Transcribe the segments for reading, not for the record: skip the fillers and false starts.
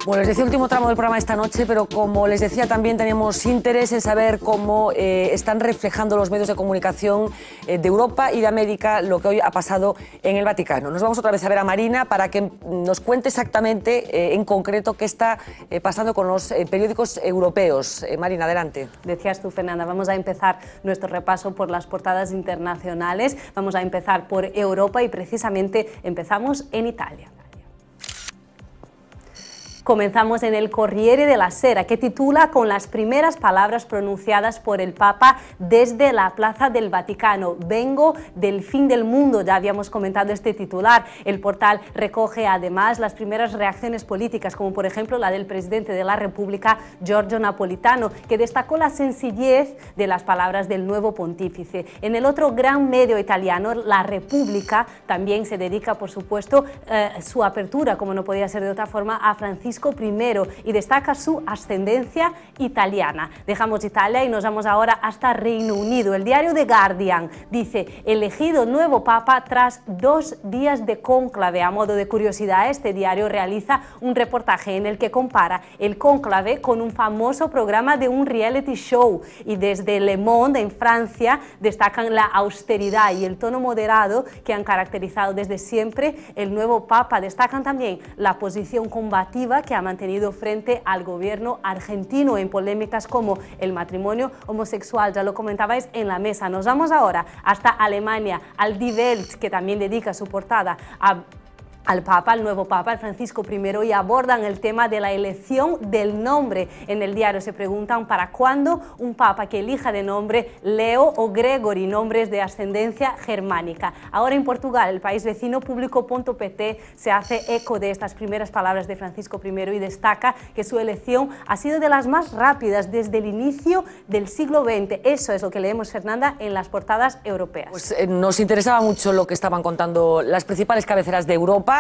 Bueno, les decía último tramo del programa esta noche, pero como les decía también tenemos interés en saber cómo están reflejando los medios de comunicación de Europa y de América lo que hoy ha pasado en el Vaticano. Nos vamos otra vez a ver a Marina para que nos cuente exactamente, en concreto, qué está pasando con los periódicos europeos. Marina, adelante. Decías tú, Fernanda, vamos a empezar nuestro repaso por las portadas internacionales. Vamos a empezar por Europa y precisamente empezamos en Italia. Comenzamos en el Corriere della Sera, que titula con las primeras palabras pronunciadas por el Papa desde la Plaza del Vaticano. Vengo del fin del mundo, ya habíamos comentado este titular. El portal recoge además las primeras reacciones políticas, como por ejemplo la del presidente de la República, Giorgio Napolitano, que destacó la sencillez de las palabras del nuevo pontífice. En el otro gran medio italiano, La República, también se dedica, por supuesto, su apertura, como no podía ser de otra forma, a Francisco I y destaca su ascendencia italiana. Dejamos Italia y nos vamos ahora hasta Reino Unido. El diario The Guardian dice: elegido nuevo papa tras 2 días de cónclave. A modo de curiosidad, este diario realiza un reportaje en el que compara el cónclave con un famoso programa de un reality show, y desde Le Monde en Francia destacan la austeridad y el tono moderado que han caracterizado desde siempre el nuevo papa. Destacan también la posición combativa que ha mantenido frente al gobierno argentino en polémicas como el matrimonio homosexual. Ya lo comentabais en la mesa. Nos vamos ahora hasta Alemania, al Die Welt, que también dedica su portada al Papa, al nuevo Papa, el Francisco I, y abordan el tema de la elección del nombre. En el diario se preguntan para cuándo un Papa que elija de nombre Leo o Gregory, nombres de ascendencia germánica. Ahora en Portugal, el país vecino, Público.pt se hace eco de estas primeras palabras de Francisco I y destaca que su elección ha sido de las más rápidas desde el inicio del siglo XX. Eso es lo que leemos, Fernanda, en las portadas europeas. Pues nos interesaba mucho lo que estaban contando las principales cabeceras de Europa.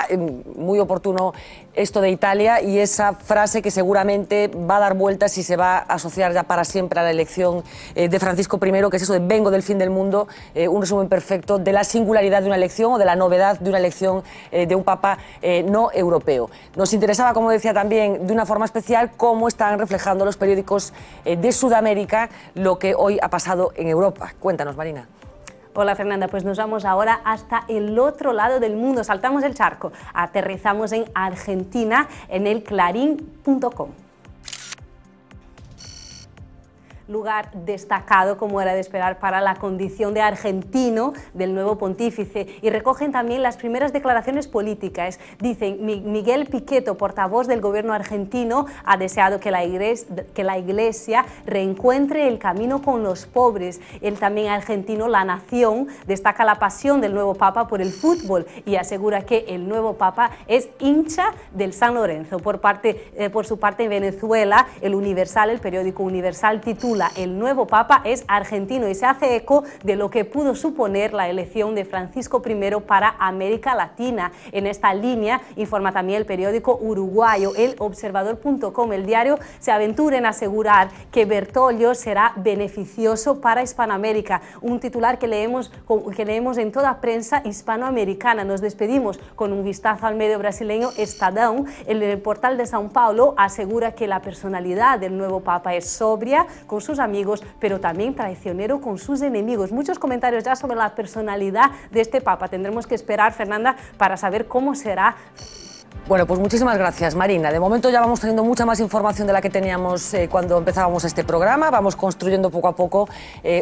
Muy oportuno esto de Italia y esa frase que seguramente va a dar vueltas y se va a asociar ya para siempre a la elección de Francisco I, que es eso de vengo del fin del mundo, un resumen perfecto de la singularidad de una elección o de la novedad de una elección de un papa no europeo. Nos interesaba, como decía también, de una forma especial cómo están reflejando los periódicos de Sudamérica lo que hoy ha pasado en Europa. Cuéntanos, Marina. Hola, Fernanda, pues nos vamos ahora hasta el otro lado del mundo, saltamos el charco, aterrizamos en Argentina, en el Clarín.com. Lugar destacado, como era de esperar, para la condición de argentino del nuevo pontífice, y recogen también las primeras declaraciones políticas. Dicen: Miguel Pichetto, portavoz del gobierno argentino, ha deseado que la Iglesia reencuentre el camino con los pobres. El también argentino La Nación destaca la pasión del nuevo papa por el fútbol y asegura que el nuevo papa es hincha del San Lorenzo. Por su parte, en Venezuela, el Universal, el periódico Universal, titula: el nuevo papa es argentino, y se hace eco de lo que pudo suponer la elección de Francisco I para América Latina. En esta línea informa también el periódico uruguayo El Observador.com. El diario se aventura en asegurar que Bertoglio será beneficioso para Hispanoamérica, un titular que leemos en toda prensa hispanoamericana. Nos despedimos con un vistazo al medio brasileño Estadão. El portal de São Paulo asegura que la personalidad del nuevo papa es sobria con sus amigos, pero también traicionero con sus enemigos. Muchos comentarios ya sobre la personalidad de este papa. Tendremos que esperar, Fernanda, para saber cómo será. Bueno, pues muchísimas gracias, Marina. De momento ya vamos teniendo mucha más información de la que teníamos cuando empezábamos este programa. Vamos construyendo poco a poco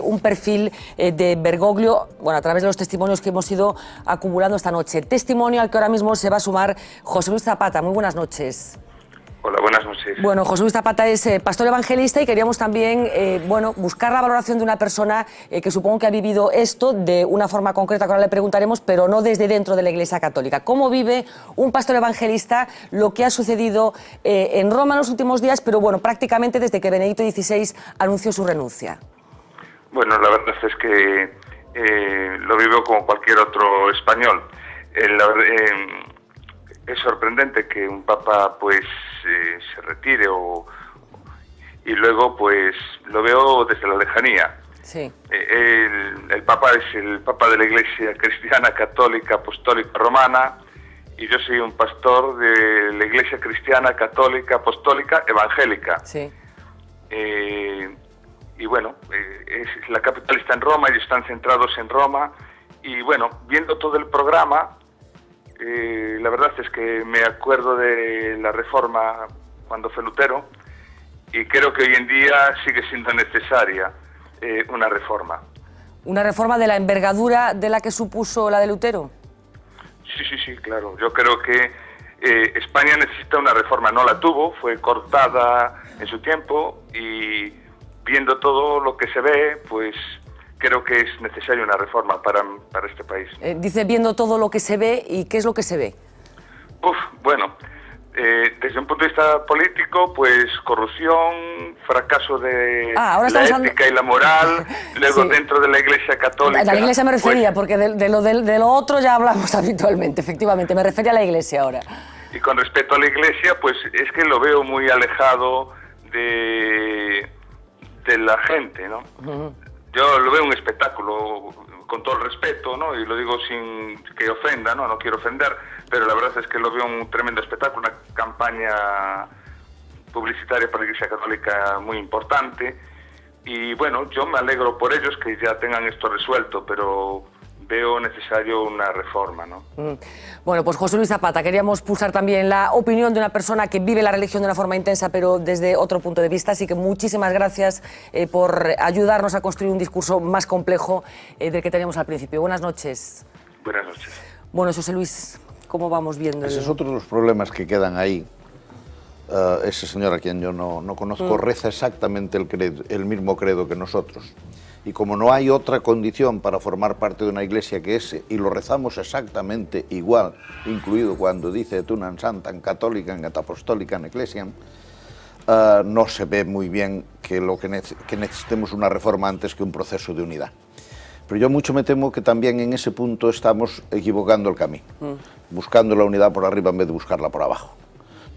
un perfil de Bergoglio, bueno, a través de los testimonios que hemos ido acumulando esta noche. Testimonio al que ahora mismo se va a sumar José Luis Zapata. Muy buenas noches. Hola, buenas noches. Bueno, José Luis Zapata es pastor evangelista y queríamos también buscar la valoración de una persona que supongo que ha vivido esto de una forma concreta, que ahora le preguntaremos, pero no desde dentro de la Iglesia Católica. ¿Cómo vive un pastor evangelista lo que ha sucedido en Roma en los últimos días, pero bueno, prácticamente desde que Benedicto XVI anunció su renuncia? Bueno, la verdad es que lo vivo como cualquier otro español. Es sorprendente que un papa pues se retire y luego pues lo veo desde la lejanía. Sí. El papa es el papa de la Iglesia Cristiana Católica Apostólica Romana y yo soy un pastor de la Iglesia Cristiana, Católica, Apostólica, Evangélica. Sí. Y bueno, la capital está en Roma, ellos están centrados en Roma, y bueno, viendo todo el programa, la verdad es que me acuerdo de la Reforma cuando fue Lutero, y creo que hoy en día sigue siendo necesaria una reforma. ¿Una reforma de la envergadura de la que supuso la de Lutero? Sí, claro. Yo creo que España necesita una reforma. No la tuvo, fue cortada en su tiempo, y viendo todo lo que se ve, pues creo que es necesaria una reforma para este país. Dice viendo todo lo que se ve, ¿y qué es lo que se ve? Bueno, desde un punto de vista político, pues corrupción, fracaso de la ética y la moral, luego sí. Dentro de la Iglesia Católica... A la Iglesia me refería, pues, porque de lo otro ya hablamos habitualmente, efectivamente, me refería a la Iglesia ahora. Y con respecto a la Iglesia, pues es que lo veo muy alejado de la gente, ¿no? Yo lo veo un espectáculo, con todo el respeto, ¿no? Y lo digo sin que ofenda, ¿no? No quiero ofender, pero la verdad es que lo veo un tremendo espectáculo, una campaña publicitaria para la Iglesia Católica muy importante. Y bueno, yo me alegro por ellos que ya tengan esto resuelto, pero veo necesario una reforma, ¿no? Bueno, pues José Luis Zapata, queríamos pulsar también la opinión de una persona que vive la religión de una forma intensa, pero desde otro punto de vista, así que muchísimas gracias por ayudarnos a construir un discurso más complejo del que teníamos al principio. Buenas noches. Buenas noches. Bueno, José Luis, ¿cómo vamos viendo? Ese es otro de los problemas que quedan ahí. Ese señor a quien yo no conozco reza exactamente el mismo credo que nosotros. Y como no hay otra condición para formar parte de una iglesia que ese, y lo rezamos exactamente igual, incluido cuando dice et unam sanctam catholicae et apostolicae ecclesiam, no se ve muy bien que necesitemos una reforma antes que un proceso de unidad. Pero yo mucho me temo que también en ese punto estamos equivocando el camino, buscando la unidad por arriba en vez de buscarla por abajo.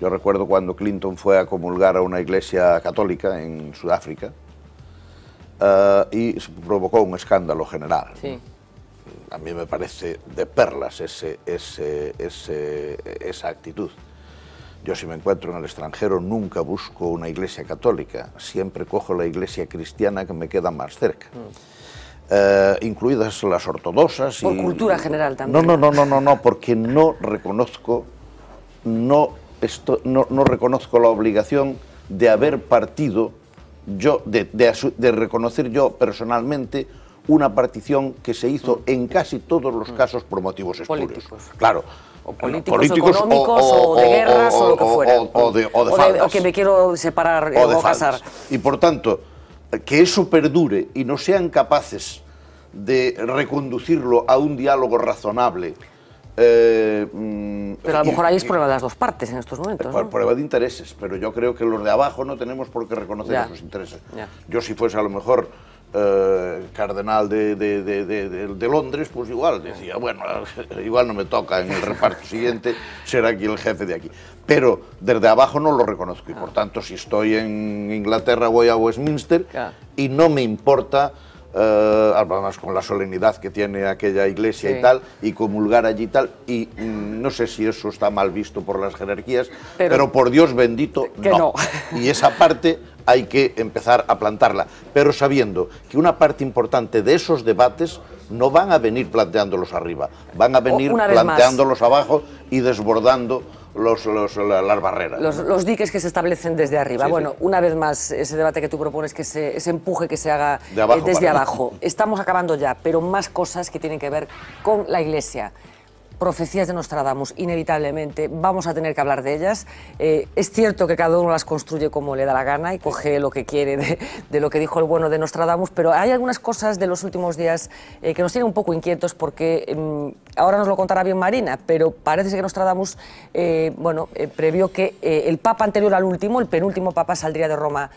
Yo recuerdo cuando Clinton fue a comulgar a una iglesia católica en Sudáfrica, y provocó un escándalo general. Sí. A mí me parece de perlas esa actitud. Yo, si me encuentro en el extranjero, nunca busco una iglesia católica, siempre cojo la iglesia cristiana que me queda más cerca. Incluidas las ortodoxas. Por cultura general también. No, porque no reconozco la obligación de haber partido yo, de reconocer yo personalmente una partición que se hizo en casi todos los casos por motivos espurios. Políticos. Claro. O políticos, económicos, o de guerras, o lo que fuera. O que me quiero separar o casar. Y por tanto, que eso perdure y no sean capaces de reconducirlo a un diálogo razonable. Pero a lo mejor ahí es prueba de las dos partes en estos momentos, ¿no? Prueba de intereses, pero yo creo que los de abajo no tenemos por qué reconocer esos intereses. Yo, si fuese a lo mejor cardenal de Londres, pues igual decía, bueno, igual no me toca en el reparto siguiente ser aquí el jefe de aquí. Pero desde abajo no lo reconozco, y por tanto, si estoy en Inglaterra voy a Westminster y no me importa, además con la solemnidad que tiene aquella iglesia y tal, y comulgar allí y tal, y no sé si eso está mal visto por las jerarquías, pero por Dios bendito, no. Y esa parte hay que empezar a plantarla, pero sabiendo que una parte importante de esos debates no van a venir planteándolos arriba, van a venir planteándolos abajo y desbordando las barreras. Los diques que se establecen desde arriba. Una vez más, ese debate que tú propones, que ese empuje que se haga desde abajo. Estamos acabando ya, pero más cosas que tienen que ver con la Iglesia. Profecías de Nostradamus, inevitablemente, vamos a tener que hablar de ellas. Es cierto que cada uno las construye como le da la gana y coge lo que quiere de lo que dijo el bueno de Nostradamus, pero hay algunas cosas de los últimos días que nos tienen un poco inquietos, porque ahora nos lo contará bien Marina, pero parece que Nostradamus previó que el papa anterior al último, el penúltimo papa, saldría de Roma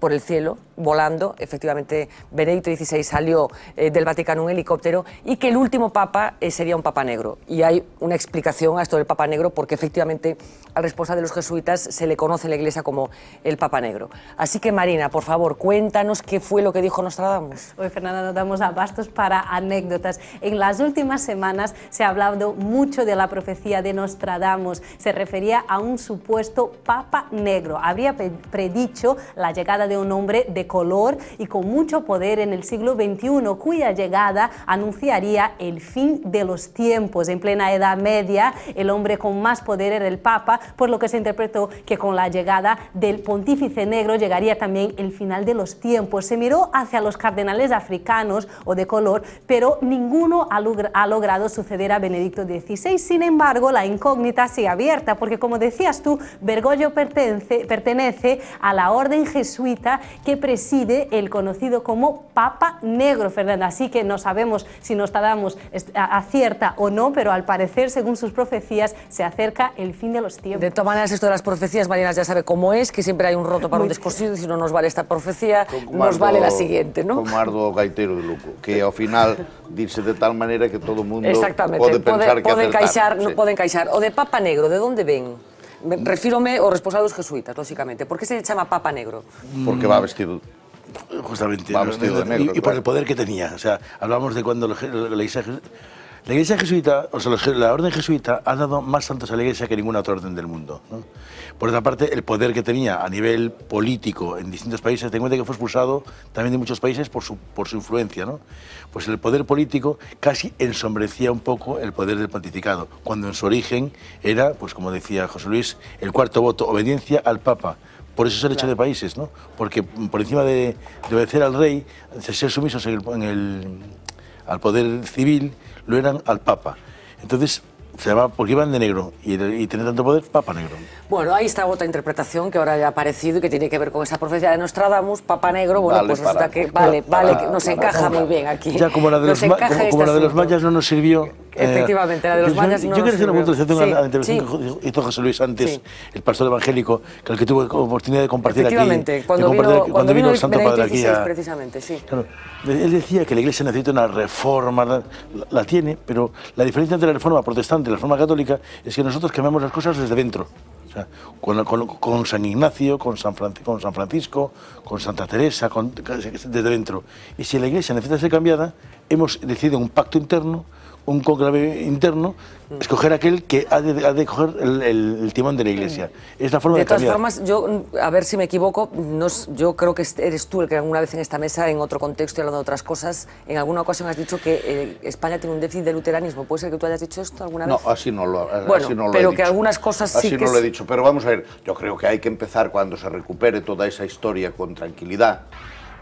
por el cielo, volando. Efectivamente, Benedicto XVI salió del Vaticano en helicóptero y que el último papa sería un papa negro. Y hay una explicación a esto del papa negro porque efectivamente al responsable de los jesuitas se le conoce en la Iglesia como el papa negro. Así que, Marina, por favor, cuéntanos qué fue lo que dijo Nostradamus. Hoy, Fernanda, nos damos abastos para anécdotas. En las últimas semanas se ha hablado mucho de la profecía de Nostradamus. Se refería a un supuesto papa negro. Habría predicho la llegada de un hombre de color y con mucho poder en el siglo XXI, cuya llegada anunciaría el fin de los tiempos. En plena Edad Media, el hombre con más poder era el papa, por lo que se interpretó que con la llegada del pontífice negro llegaría también el final de los tiempos. Se miró hacia los cardenales africanos o de color, pero ninguno ha logrado suceder a Benedicto XVI. Sin embargo, la incógnita sigue abierta, porque como decías tú, Bergoglio pertenece a la orden jesuita que preside el conocido como Papa Negro, Fernanda. Así que no sabemos si Nostradamus acierta o no, pero al parecer, según sus profecías, se acerca el fin de los tiempos. De todas maneras, esto de las profecías, Marina ya sabe cómo es, que siempre hay un roto para un descosido, y si no nos vale esta profecía, nos vale la siguiente, ¿no? Como Ardo Gaitero de Luco, que ao final dice de tal manera que todo o mundo pode pensar que acertar. No poden caixar. O de Papa Negro, de onde ven? Refírome aos responsables jesuitas, lógicamente. Por que se chama Papa Negro? Porque va vestido... Justamente, va vestido de negro, y por el poder que tenía. O sea, hablamos de cuando la Iglesia jesuita, o sea, la orden jesuita ha dado más santos a la Iglesia que ninguna otra orden del mundo, ¿no? Por otra parte, el poder que tenía a nivel político en distintos países, ten en cuenta que fue expulsado también de muchos países por su influencia, ¿no? Pues el poder político casi ensombrecía un poco el poder del pontificado, cuando en su origen era, pues como decía José Luis, el cuarto voto, obediencia al Papa. Por eso es el hecho de países, ¿no? Porque por encima de obedecer al rey, de ser sumisos al poder civil, lo eran al Papa. Entonces, se llamaba, porque iban de negro y tener tanto poder, Papa Negro. Bueno, ahí está otra interpretación que ahora ya ha aparecido y que tiene que ver con esa profecía de Nostradamus, Papa Negro. Bueno, pues resulta que nos encaja muy bien aquí. Ya como la de los mayas no nos sirvió. Efectivamente, la de los mayas no nos sirvió. Yo quería hacer una puntualización a la intervención que hizo José Luis antes, el pastor evangélico, con el que tuve oportunidad de compartir aquí. Efectivamente, cuando vino el Santo Padre aquí. Precisamente, sí. Claro, él decía que la Iglesia necesita una reforma, la tiene, pero la diferencia entre la reforma protestante y la reforma católica es que nosotros cambiamos las cosas desde dentro. O sea, con San Ignacio, con San Francisco, con Santa Teresa, desde dentro. Y si la Iglesia necesita ser cambiada, hemos decidido un pacto interno, un conclave interno, escoger aquel que ha de coger el timón de la Iglesia. Es la forma de cambiar. De todas formas, yo, a ver si me equivoco, yo creo que eres tú el que alguna vez en esta mesa, en otro contexto y hablando de otras cosas, en alguna ocasión has dicho que España tiene un déficit de luteranismo. ¿Puede ser que tú hayas dicho esto alguna vez? No, así no lo he pero dicho. Que algunas cosas sí que... Así no lo he dicho, pero vamos a ver, yo creo que hay que empezar cuando se recupere toda esa historia con tranquilidad.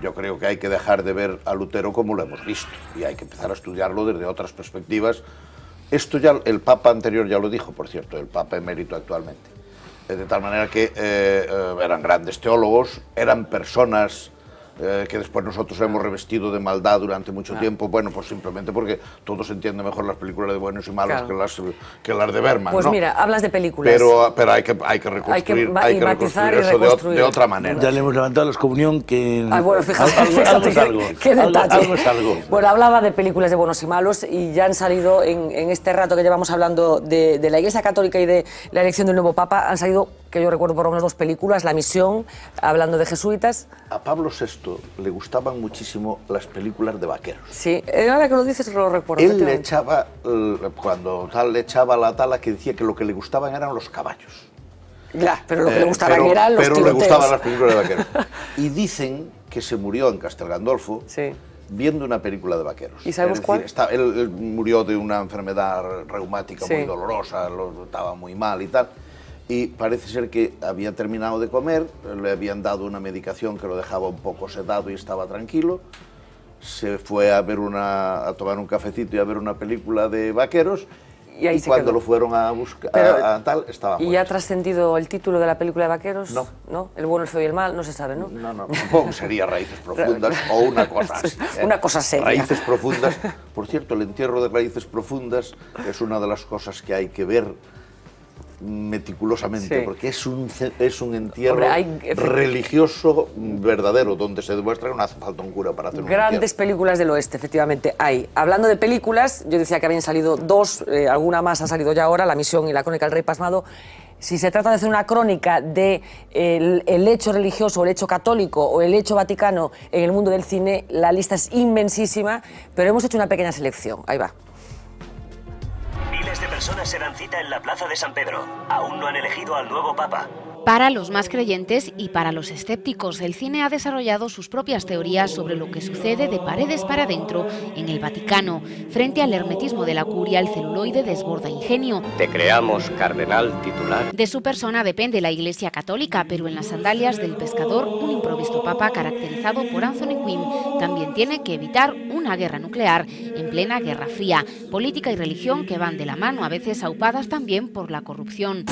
Yo creo que hay que dejar de ver a Lutero como lo hemos visto y hay que empezar a estudiarlo desde otras perspectivas. Esto ya el Papa anterior ya lo dijo, por cierto, el Papa emérito actualmente. De tal manera que eran grandes teólogos, eran personas que después nosotros hemos revestido de maldad durante mucho tiempo, bueno, pues simplemente porque todo se entiende mejor las películas de buenos y malos que las de Bergman, Pues ¿no? Mira, hablas de películas. Pero hay que reconstruir, hay que reconstruir eso de otra manera. Ya le hemos levantado a los comunión que... bueno, fíjate qué detalle. Algo es algo. Bueno, hablaba de películas de buenos y malos y ya han salido en este rato que llevamos hablando de la Iglesia Católica y de la elección del nuevo Papa, han salido, que yo recuerdo por lo menos 2 películas, La Misión, hablando de jesuitas. A Pablo VI le gustaban muchísimo las películas de vaqueros. Sí, ahora que lo dices lo recuerdo. Él le echaba, cuando tal le echaba la tala, que decía que lo que le gustaban eran los caballos. Ya, pero lo que le gustaban eran los tiroteos. Pero le gustaban las películas de vaqueros. Y dicen que se murió en Castel Gandolfo viendo una película de vaqueros. ¿Y sabemos cuál? Él murió de una enfermedad reumática muy dolorosa, estaba muy mal y tal. Y parece ser que había terminado de comer, le habían dado una medicación que lo dejaba un poco sedado y estaba tranquilo. Se fue a tomar un cafecito y a ver una película de vaqueros. Y cuando lo fueron a buscar, estaba muerto. ¿Y ha trascendido el título de la película de vaqueros? No. ¿No? El bueno, el feo y el mal, no se sabe, ¿no? No, supongo que sería Raíces Profundas o una cosa así. Una cosa seria. Raíces Profundas. Por cierto, el entierro de Raíces Profundas es una de las cosas que hay que ver meticulosamente, porque es un entierro religioso verdadero, donde se demuestra que no hace falta un cura para hacer un entierro. Grandes películas del oeste, efectivamente, hay. Hablando de películas, yo decía que habían salido dos, alguna más ha salido ya ahora, La Misión y La Crónica del Rey Pasmado. Si se trata de hacer una crónica de el hecho religioso, el hecho católico o el hecho vaticano en el mundo del cine, la lista es inmensísima, pero hemos hecho una pequeña selección. Ahí va. Miles de personas se dan cita en la Plaza de San Pedro. Aún no han elegido al nuevo Papa. Para los más creyentes y para los escépticos, el cine ha desarrollado sus propias teorías sobre lo que sucede de paredes para adentro en el Vaticano. Frente al hermetismo de la curia, el celuloide desborda ingenio. Te creamos cardenal titular. De su persona depende la Iglesia Católica, pero en las sandalias del pescador, un improvisto papa caracterizado por Anthony Quinn también tiene que evitar una guerra nuclear en plena Guerra Fría. Política y religión que van de la mano, a veces aupadas también por la corrupción.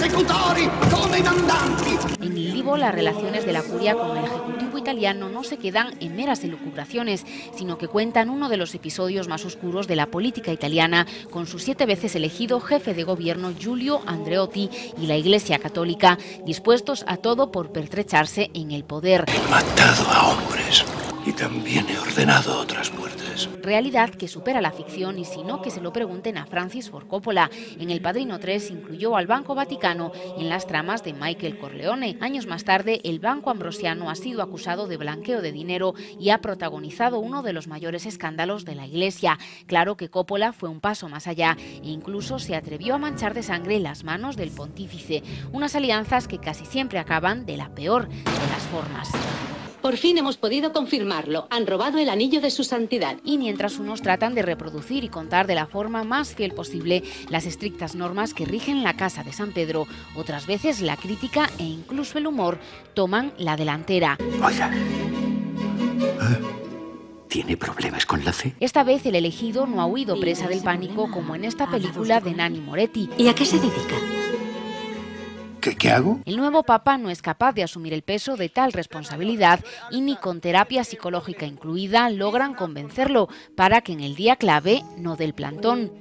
En Il Divo, las relaciones de la curia con el ejecutivo italiano no se quedan en meras elucubraciones, sino que cuentan uno de los episodios más oscuros de la política italiana, con su 7 veces elegido jefe de gobierno Giulio Andreotti y la Iglesia Católica, dispuestos a todo por pertrecharse en el poder. He matado a hombres y también he ordenado otras muertes. Realidad que supera la ficción, y si no, que se lo pregunten a Francis Ford Coppola. En El Padrino 3 incluyó al Banco Vaticano en las tramas de Michael Corleone. Años más tarde, el Banco Ambrosiano ha sido acusado de blanqueo de dinero y ha protagonizado uno de los mayores escándalos de la Iglesia. Claro que Coppola fue un paso más allá e incluso se atrevió a manchar de sangre las manos del pontífice. Unas alianzas que casi siempre acaban de la peor de las formas. Por fin hemos podido confirmarlo. Han robado el anillo de su santidad. Y mientras unos tratan de reproducir y contar de la forma más fiel posible las estrictas normas que rigen la Casa de San Pedro, otras veces la crítica e incluso el humor toman la delantera. Oiga, ¿tiene problemas con la fe? Esta vez el elegido no ha huido presa del pánico como en esta película de Nanni Moretti. ¿Y a qué se dedica? ¿Qué hago? El nuevo Papa no es capaz de asumir el peso de tal responsabilidad y ni con terapia psicológica incluida logran convencerlo para que en el día clave no dé el plantón.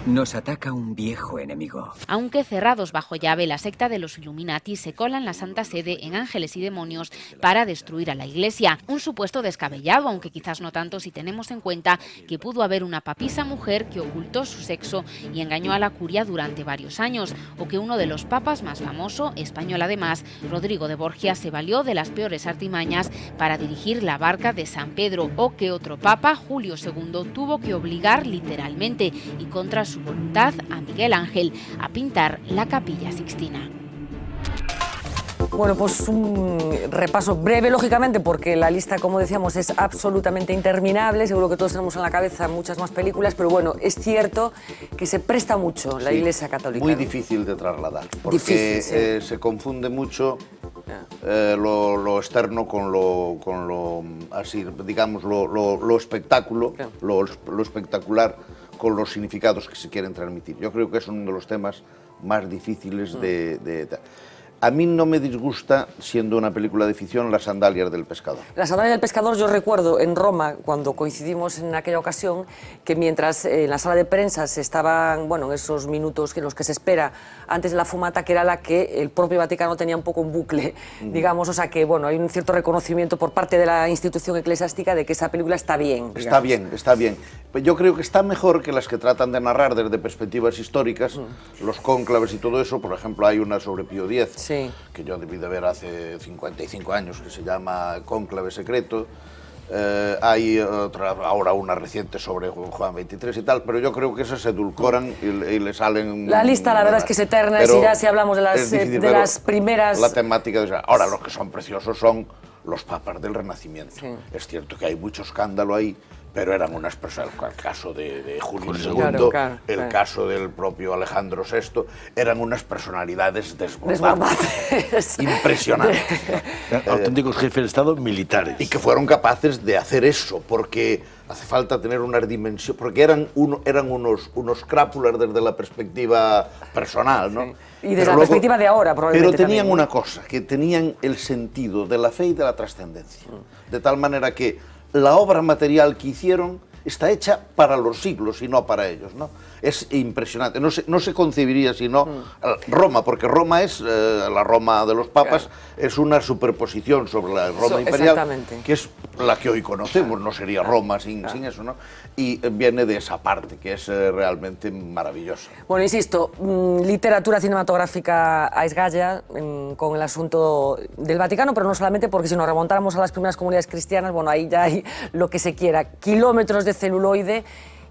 Nos ataca un viejo enemigo. Aunque cerrados bajo llave, la secta de los Illuminati se cola en la Santa Sede en Ángeles y Demonios para destruir a la Iglesia. Un supuesto descabellado, aunque quizás no tanto si tenemos en cuenta que pudo haber una papisa mujer que ocultó su sexo y engañó a la curia durante varios años, o que uno de los papas más famoso, español además, Rodrigo de Borgia, se valió de las peores artimañas para dirigir la barca de San Pedro, o que otro papa, Julio II, tuvo que obligar literalmente y contra su voluntad a Miguel Ángel a pintar la Capilla Sixtina. Bueno, pues un repaso breve, lógicamente, porque la lista, como decíamos, es absolutamente interminable. Seguro que todos tenemos en la cabeza muchas más películas, pero bueno, es cierto que se presta mucho la Iglesia Católica. Muy difícil de trasladar, porque se confunde mucho lo externo con lo así, digamos, lo espectáculo, lo espectacular, con los significados que se quieren transmitir. Yo creo que es uno de los temas más difíciles de A mí no me disgusta, siendo una película de ficción, Las sandalias del pescador. Las sandalias del pescador, yo recuerdo en Roma, cuando coincidimos en aquella ocasión, que mientras en la sala de prensa se estaban, bueno, en esos minutos en los que se espera antes de la fumata, que era la que el propio Vaticano tenía un poco en bucle, digamos, o sea que, bueno, hay un cierto reconocimiento por parte de la institución eclesiástica de que esa película está bien. Está bien, está bien. Yo creo que está mejor que las que tratan de narrar desde perspectivas históricas, los cónclaves y todo eso. Por ejemplo, hay una sobre Pío X, que yo debí de ver hace 55 años, que se llama Cónclave Secreto. Hay otra, ahora una reciente sobre Juan XXIII y tal, pero yo creo que esas se edulcoran y le salen... La lista, la verdad, es que es eterna, y ya si hablamos de las primeras... La temática de... Ahora, los que son preciosos son los papas del Renacimiento. Es cierto que hay mucho escándalo ahí, pero eran unas personas, el caso de Julio II, el caso del propio Alejandro VI, eran unas personalidades desbordantes, impresionantes. Auténticos jefes de Estado militares. Y que fueron capaces de hacer eso, porque hace falta tener una dimensión, porque eran unos crápulas desde la perspectiva personal, ¿no? Y desde la perspectiva de ahora, probablemente. Pero tenían una cosa, que tenían el sentido de la fe y de la trascendencia, de tal manera que la obra material que hicieron está hecha para los siglos y no para ellos, ¿no? Es impresionante, no se concebiría sino Roma, porque Roma es, la Roma de los papas, es una superposición sobre la Roma imperial, que es la que hoy conocemos, no sería Roma sin eso, ¿no? Y viene de esa parte, que es realmente maravillosa. Bueno, insisto, literatura cinematográfica a esgalla con el asunto del Vaticano, pero no solamente, porque si nos remontáramos a las primeras comunidades cristianas, bueno, ahí ya hay lo que se quiera, kilómetros de celuloide,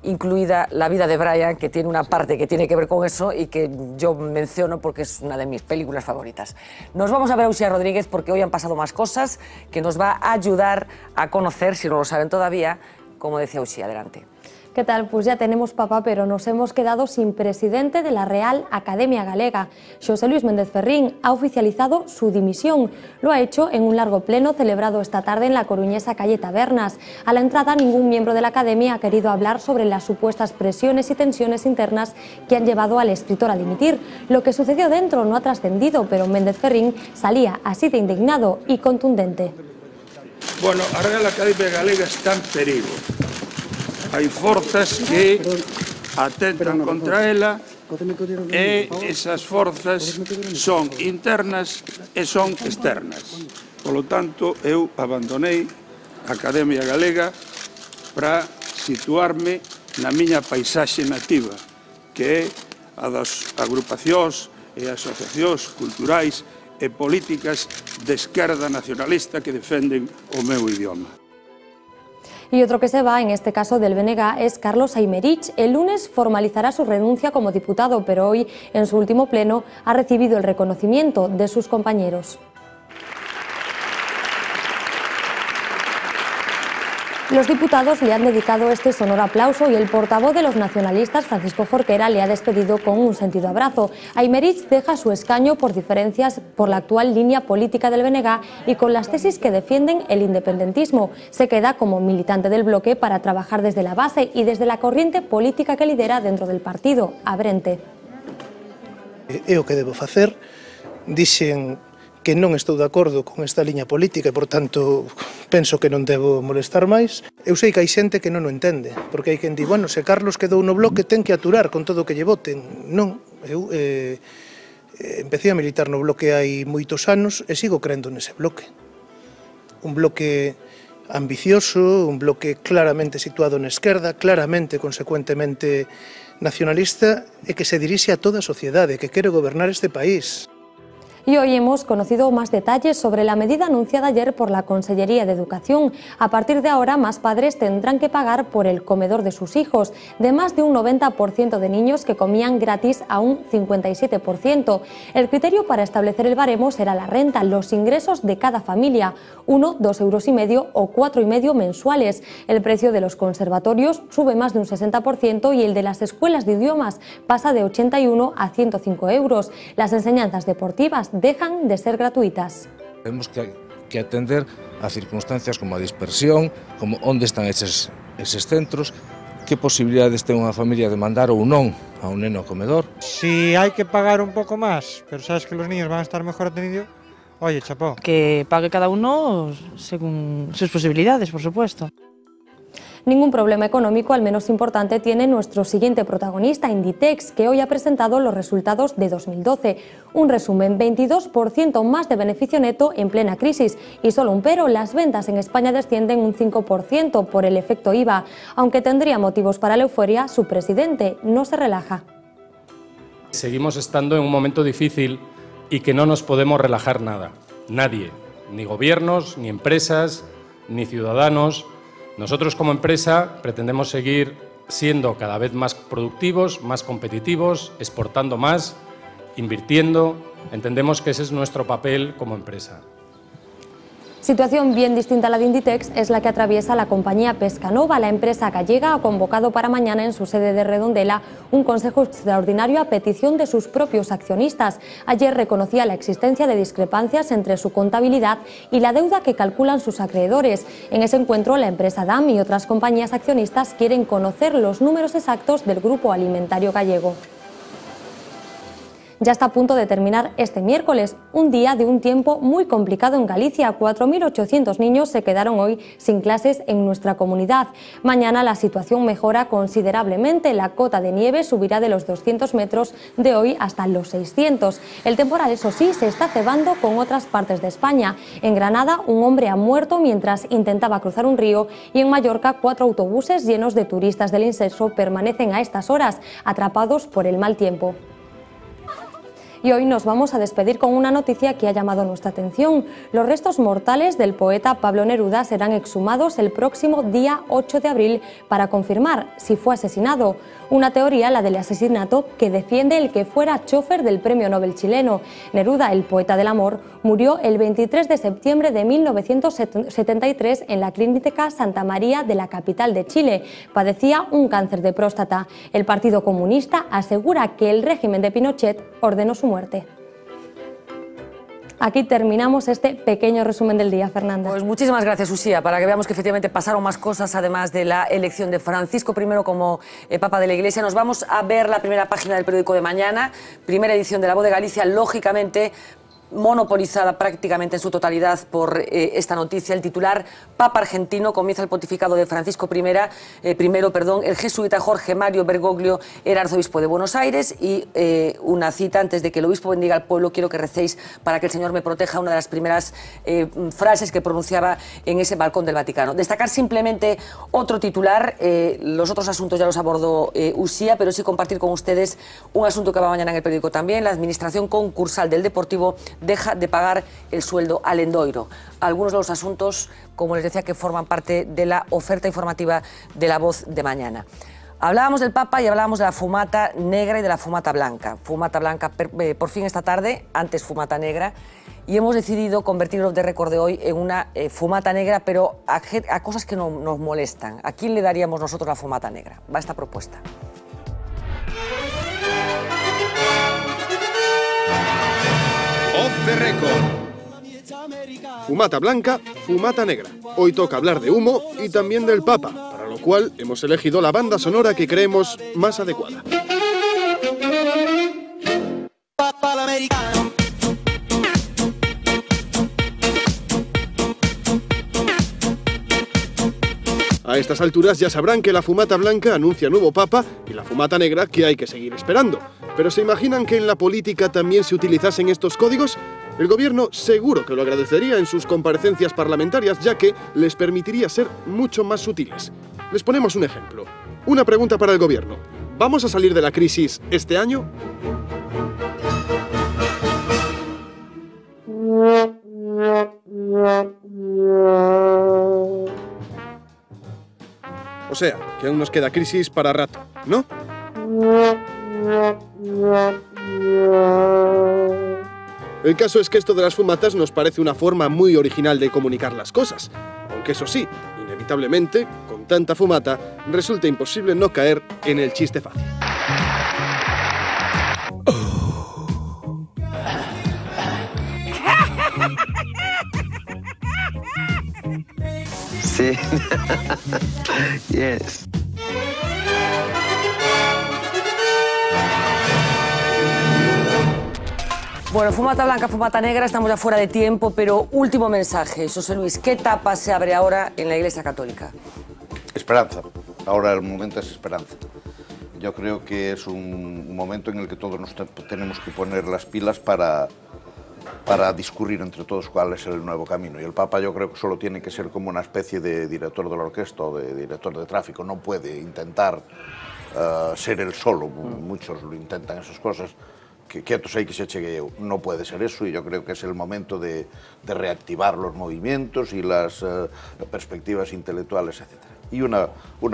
incluida la vida de Brian, que tiene una parte que tiene que ver con eso y que yo menciono porque es una de mis películas favoritas. Nos vamos a ver a Uxía Rodríguez porque hoy han pasado más cosas que nos va a ayudar a conocer, si no lo saben todavía, como decía Uxía. Adelante. ¿Qué tal? Pues ya tenemos papá, pero nos hemos quedado sin presidente de la Real Academia Galega. Xosé Luis Méndez Ferrín ha oficializado su dimisión. Lo ha hecho en un largo pleno celebrado esta tarde en la coruñesa calle Tabernas. A la entrada, ningún miembro de la Academia ha querido hablar sobre las supuestas presiones y tensiones internas que han llevado al escritor a dimitir. Lo que sucedió dentro no ha trascendido, pero Méndez Ferrín salía así de indignado y contundente. Bueno, a Real Academia Galega está en perigo. Hai forzas que atentan contra ela e esas forzas son internas e son externas. Polo tanto, eu abandonei a Academia Galega para situarme na miña paisaxe nativa, que é a das agrupacións e asociacións culturais e políticas de esquerda nacionalista que defenden o meu idioma. Y otro que se va, en este caso del BNG, es Carlos Aymerich. El lunes formalizará su renuncia como diputado, pero hoy, en su último pleno, ha recibido el reconocimiento de sus compañeros. Los diputados le han dedicado este sonoro aplauso y el portavoz de los nacionalistas, Francisco Jorquera, le ha despedido con un sentido abrazo. Aymerich deja su escaño por diferencias por la actual línea política del BNG y con las tesis que defienden el independentismo. Se queda como militante del bloque para trabajar desde la base y desde la corriente política que lidera dentro del partido, Abrente. É o que debo facer. Dixen que non estou de acordo con esta liña política e, por tanto, penso que non debo molestar máis. Eu sei que hai xente que non o entende, porque hai quen di, bueno, se Carlos quedou no bloque ten que aturar con todo o que lle voten. Non, eu empecé a militar no bloque hai moitos anos e sigo crendo nese bloque. Un bloque ambicioso, un bloque claramente situado na esquerda, claramente, consecuentemente, nacionalista e que se dirixe a toda a sociedade, que quere gobernar este país. Y hoy hemos conocido más detalles sobre la medida anunciada ayer por la Consellería de Educación. A partir de ahora, más padres tendrán que pagar por el comedor de sus hijos, de más de un 90% de niños que comían gratis a un 57%. El criterio para establecer el baremo será la renta, los ingresos de cada familia, 1, 2,5 € o 4,5 mensuales. El precio de los conservatorios sube más de un 60% y el de las escuelas de idiomas pasa de 81 a 105 €. Las enseñanzas deportivas dejan de ser gratuitas. Tenemos que atender a circunstancias como a dispersión, como onde están eses centros, que posibilidades ten unha familia de mandar ou non a un neno ao comedor. Si hai que pagar un pouco máis, pero sabes que los niños van a estar mejor atendidos, oye, chapó. Que pague cada uno según sus posibilidades, por supuesto. Ningún problema económico, al menos importante, tiene nuestro siguiente protagonista, Inditex, que hoy ha presentado los resultados de 2012. Un resumen, 22% más de beneficio neto en plena crisis. Y solo un pero, las ventas en España descienden un 5% por el efecto IVA. Aunque tendría motivos para la euforia, su presidente no se relaja. Seguimos estando en un momento difícil y que no nos podemos relajar nada. Nadie, ni gobiernos, ni empresas, ni ciudadanos. Nosotros como empresa pretendemos seguir siendo cada vez más productivos, más competitivos, exportando más, invirtiendo. Entendemos que ese es nuestro papel como empresa. Situación bien distinta a la de Inditex es la que atraviesa la compañía Pescanova. La empresa gallega ha convocado para mañana en su sede de Redondela un consejo extraordinario a petición de sus propios accionistas. Ayer reconocía la existencia de discrepancias entre su contabilidad y la deuda que calculan sus acreedores. En ese encuentro, la empresa DAM y otras compañías accionistas quieren conocer los números exactos del grupo alimentario gallego. ya está a punto de terminar este miércoles, un día de un tiempo muy complicado en Galicia. 4.800 niños se quedaron hoy sin clases en nuestra comunidad. Mañana la situación mejora considerablemente. La cota de nieve subirá de los 200 metros de hoy hasta los 600. El temporal, eso sí, se está cebando con otras partes de España. En Granada, un hombre ha muerto mientras intentaba cruzar un río, y en Mallorca 4 autobuses llenos de turistas del Inserso permanecen a estas horas atrapados por el mal tiempo. Y hoy nos vamos a despedir con una noticia que ha llamado nuestra atención. Los restos mortales del poeta Pablo Neruda serán exhumados el próximo día 8 de abril para confirmar si fue asesinado. Una teoría, la del asesinato, que defiende el que fuera chofer del Premio Nobel chileno. Neruda, el poeta del amor, murió el 23 de septiembre de 1973 en la Clínica Santa María de la capital de Chile. Padecía un cáncer de próstata. El Partido Comunista asegura que el régimen de Pinochet ordenó su muerte. Aquí terminamos este pequeño resumen del día, Fernanda. Pues muchísimas gracias, Usía, para que veamos que efectivamente pasaron más cosas, además de la elección de Francisco I como Papa de la Iglesia. Nos vamos a ver la primera página del periódico de mañana, primera edición de La Voz de Galicia, lógicamente monopolizada prácticamente en su totalidad por esta noticia. El titular: Papa argentino, comienza el pontificado de Francisco I. El jesuita Jorge Mario Bergoglio era arzobispo de Buenos Aires, y una cita: antes de que el obispo bendiga al pueblo, quiero que recéis para que el Señor me proteja. Una de las primeras frases que pronunciaba en ese balcón del Vaticano. Destacar simplemente otro titular, los otros asuntos ya los abordó Usía, pero sí compartir con ustedes un asunto que va mañana en el periódico también. La administración concursal del Deportivo deja de pagar el sueldo al Endoiro. Algunos de los asuntos, como les decía, que forman parte de la oferta informativa de La Voz de mañana. Hablábamos del Papa y hablábamos de la fumata negra y de la fumata blanca. Fumata blanca por fin esta tarde, antes fumata negra, y hemos decidido convertir el Off the Record de hoy en una fumata negra, pero a cosas que nos molestan. ¿A quién le daríamos nosotros la fumata negra? Va esta propuesta. Off the Record. Fumata blanca, fumata negra. Hoy toca hablar de humo y también del Papa, para lo cual hemos elegido la banda sonora que creemos más adecuada. A estas alturas ya sabrán que la fumata blanca anuncia nuevo Papa y la fumata negra que hay que seguir esperando. ¿Pero se imaginan que en la política también se utilizasen estos códigos? El gobierno seguro que lo agradecería en sus comparecencias parlamentarias, ya que les permitiría ser mucho más sutiles. Les ponemos un ejemplo. Una pregunta para el gobierno. ¿Vamos a salir de la crisis este año? O sea, que aún nos queda crisis para rato, ¿no? El caso es que esto de las fumatas nos parece una forma muy original de comunicar las cosas. Aunque eso sí, inevitablemente, con tanta fumata, resulta imposible no caer en el chiste fácil. Sí. Yes. Bueno, fumata blanca, fumata negra, estamos ya fuera de tiempo, pero último mensaje. José Luis, ¿qué etapa se abre ahora en la Iglesia Católica? Esperanza. Ahora el momento es esperanza. Yo creo que es un momento en el que todos nos tenemos que poner las pilas para discurrir entre todos cuál es el nuevo camino. Y el Papa, yo creo que solo tiene que ser como una especie de director de la orquesta o de director de tráfico. No puede intentar ser él solo. Muchos lo intentan, esas cosas. Que quietos hay que se chegue. No puede ser eso, y yo creo que es el momento de reactivar los movimientos y las perspectivas intelectuales, etc. Y una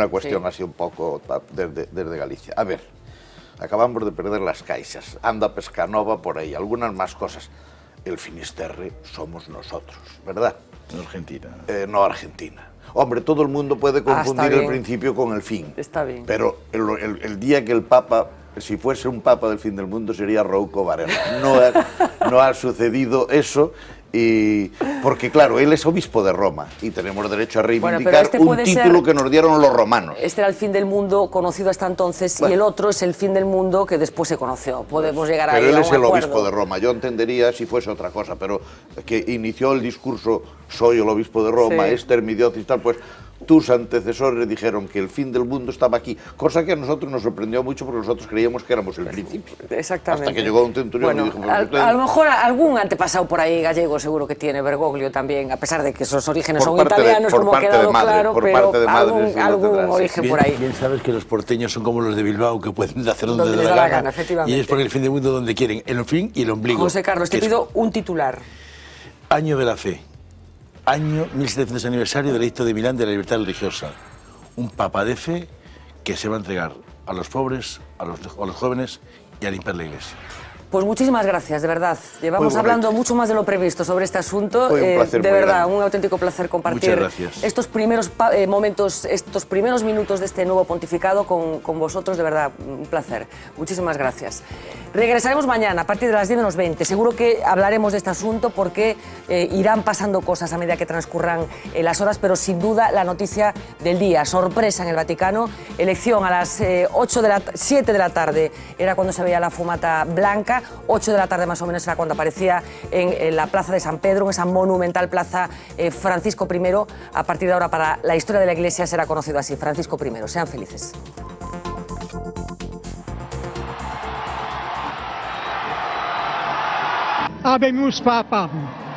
cuestión así un poco desde Galicia. A ver, acabamos de perder las caixas, anda Pescanova por ahí, algunas más cosas. El Finisterre somos nosotros, ¿verdad? No Argentina. No Argentina. Hombre, todo el mundo puede confundir el principio con el fin. Está bien. Pero el día que el Papa, si fuese un Papa del fin del mundo, sería Rouco Varela. No ha sucedido eso, Porque, claro, él es obispo de Roma y tenemos derecho a reivindicar un título que nos dieron los romanos. Este era el fin del mundo conocido hasta entonces y el otro es el fin del mundo que después se conoció. Podemos llegar a un acuerdo. Pero él es el obispo de Roma. Yo entendería si fuese otra cosa, pero que inició el discurso soy el obispo de Roma, esta es mi diócesis, tal, pues tus antecesores dijeron que el fin del mundo estaba aquí, cosa que a nosotros nos sorprendió mucho porque nosotros creíamos que éramos el principio. Exactamente. Hasta que llegó un centurión y dijo... A lo mejor algún antepasado por ahí gallego seguro que tiene Bergoglio también, a pesar de que sus orígenes son italianos, como ha quedado claro, pero algún origen por ahí. Bien sabes que los porteños son como los de Bilbao, que pueden hacer donde les da la gana, efectivamente. Y es por el fin del mundo donde quieren, el fin y el ombligo. José Carlos, te pido un titular. Año de la fe. Año 1700 aniversario del Edicto de Milán de la libertad religiosa. Un papa de fe que se va a entregar a los pobres, a los jóvenes y a limpiar la iglesia. Pues muchísimas gracias, de verdad. Llevamos hablando mucho más de lo previsto sobre este asunto. Fue un placer de verdad, un auténtico placer compartir estos primeros momentos, estos primeros minutos de este nuevo pontificado con vosotros. De verdad, un placer. Muchísimas gracias. Regresaremos mañana a partir de las 10 menos 20. Seguro que hablaremos de este asunto porque irán pasando cosas a medida que transcurran las horas, pero sin duda la noticia del día, sorpresa en el Vaticano, elección a las 7 de la tarde era cuando se veía la fumata blanca. 8 de la tarde más o menos era cuando aparecía en la plaza de San Pedro, en esa monumental plaza Francisco I. A partir de ahora para la historia de la Iglesia será conocido así, Francisco I. Sean felices. Habemus Papam.